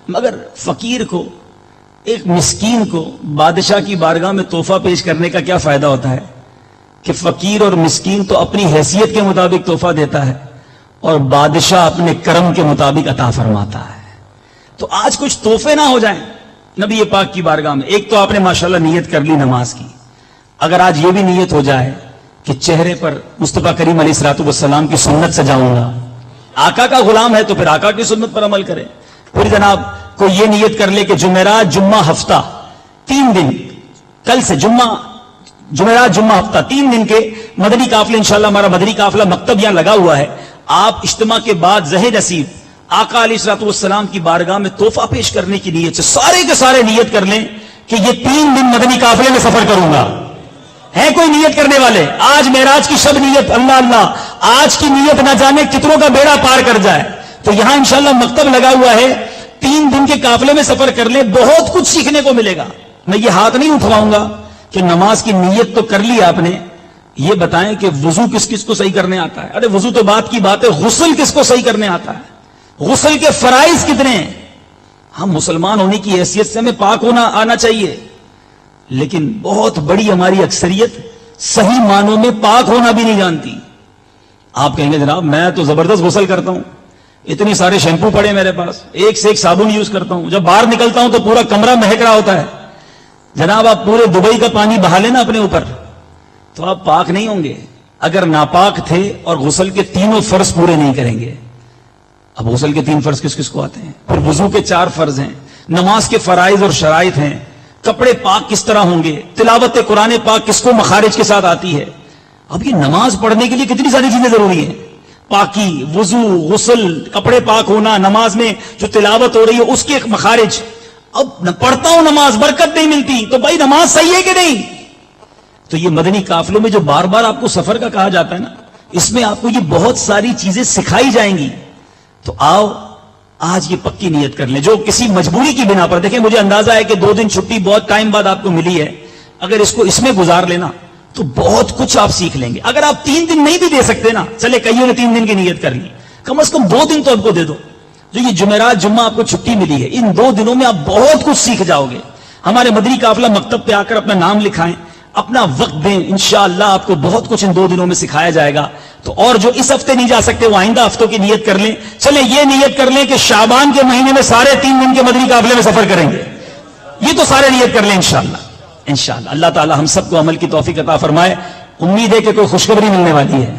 مگر فقیر کو، ایک مسکین کو بادشاہ کی بارگاہ میں تحفہ پیش کرنے کا کیا فائدہ ہوتا ہے کہ فقیر اور مسکین تو اپنی حیثیت کے مطابق تحفہ دیتا ہے اور بادشاہ اپنے کرم کے مطابق عطا فرماتا ہے. تو آج کچھ تحفے نہ ہو جائیں نبی پاک کی بارگاہ میں. ایک تو آپ نے ماشاءاللہ نیت کر لی نماز کی، اگر آج یہ بھی نیت ہو جائے کہ چہرے پر مصطفیٰ کریم علیہ الصلوۃ والسلام کی سنت سجاؤں گا، آقا کا غلام ہے تو پھر آقا کی سنت پر عمل کرے. پھر جناب کوئی یہ نیت کر لے کہ جمعرات جمعہ ہفتہ 3 دن، کل سے جمعرات جمعہ ہفتہ 3 دن کے مدنی قافلے، انشاءاللہ ہمارا مدنی قافلہ مکتب یہاں لگا ہوا ہے. آپ اجتماع کے بعد زہ نصیب آقا علیہ الصلوۃ والسلام کی بارگاہ میں تحفہ پیش کرنے کی نیت سے سارے کے سارے نیت کر لیں کہ یہ 3 دن مدنی قافلے میں سفر کروں گا. ہے کوئی نیت کرنے والے؟ آج معراج کی شب نیت، اللہ اللہ، آج کی نیت نہ جانے کتنوں کا بیڑا پار کر جائے. تو یہاں انشاءاللہ مکتب لگا ہوا ہے، 3 دن کے قافلے میں سفر کر لیں، بہت کچھ سیکھنے کو ملے گا. میں یہ ہاتھ نہیں اٹھواؤں گا کہ نماز کی نیت تو کر لی آپ نے، یہ بتائیں کہ وضو کس کس کو صحیح کرنے آتا ہے؟ ارے وضو تو بات کی بات ہے، غسل کس کو صحیح کرنے آتا ہے؟ غسل کے فرائض کتنے ہیں؟ ہم مسلمان ہونے کی حیثیت سے ہمیں پاک ہونا آنا چاہیے، لیکن بہت بڑی ہماری اکثریت صحیح معنوں میں پاک ہونا بھی نہیں جانتی. آپ کہیں گے جناب میں تو زبردست غسل کرتا ہوں، اتنے سارے شیمپو پڑے میرے پاس، ایک سے ایک صابن یوز کرتا ہوں، جب باہر نکلتا ہوں تو پورا کمرہ مہک رہا ہوتا ہے. جناب آپ پورے دبئی کا پانی بہا لینا اپنے اوپر تو آپ پاک نہیں ہوں گے اگر ناپاک تھے اور غسل کے 3 فرض پورے نہیں کریں گے. اب غسل کے 3 فرض کس کس کو آتے ہیں؟ پھر وضو کے 4 فرض ہیں، نماز کے فرائض اور شرائط ہیں، کپڑے پاک کس طرح ہوں گے، تلاوت قرآن پاک کس کو مخارج کے ساتھ آتی ہے. اب یہ نماز پڑھنے کے لیے کتنی ساری چیزیں ضروری ہیں، پاکی، وضو، غسل، کپڑے پاک ہونا، نماز میں جو تلاوت ہو رہی ہے اس کے مخارج. اب پڑھتا ہوں نماز، برکت نہیں ملتی، تو بھائی نماز صحیح ہے کہ نہیں؟ تو یہ مدنی قافلوں میں جو بار بار آپ کو سفر کا کہا جاتا ہے نا، اس میں آپ کو یہ بہت ساری چیزیں سکھائی جائیں گی. تو آؤ آج یہ پکی نیت کر لیں. جو کسی مجبوری کی بنا پر، دیکھیں مجھے اندازہ ہے کہ 2 دن چھٹی بہت ٹائم بعد آپ کو ملی ہے، اگر اس کو اس میں گزار لینا تو بہت کچھ آپ سیکھ لیں گے. اگر آپ 3 دن نہیں بھی دے سکتے نا، چلے کئیوں نے 3 دن کی نیت کر لی، کم از کم 2 دن تو آپ کو دے دو. جو یہ جمعرات جمعہ آپ کو چھٹی ملی ہے، ان 2 دنوں میں آپ بہت کچھ سیکھ جاؤ گے. ہمارے مدنی قافلہ مکتب پہ آ کر اپنا نام لکھائیں، اپنا وقت دیں، انشاءاللہ آپ کو بہت کچھ ان 2 دنوں میں سکھایا جائے گا. تو اور جو اس ہفتے نہیں جا سکتے وہ آئندہ ہفتوں کی نیت کر لیں. چلیں یہ نیت کر لیں کہ شعبان کے مہینے میں سارے 3 دن کے مدنی قافلے میں سفر کریں گے. یہ تو سارے نیت کر لیں انشاءاللہ. انشاءاللہ اللہ تعالی ہم سب کو عمل کی توفیق عطا فرمائے. امید ہے کہ کوئی خوشخبری ملنے والی ہے.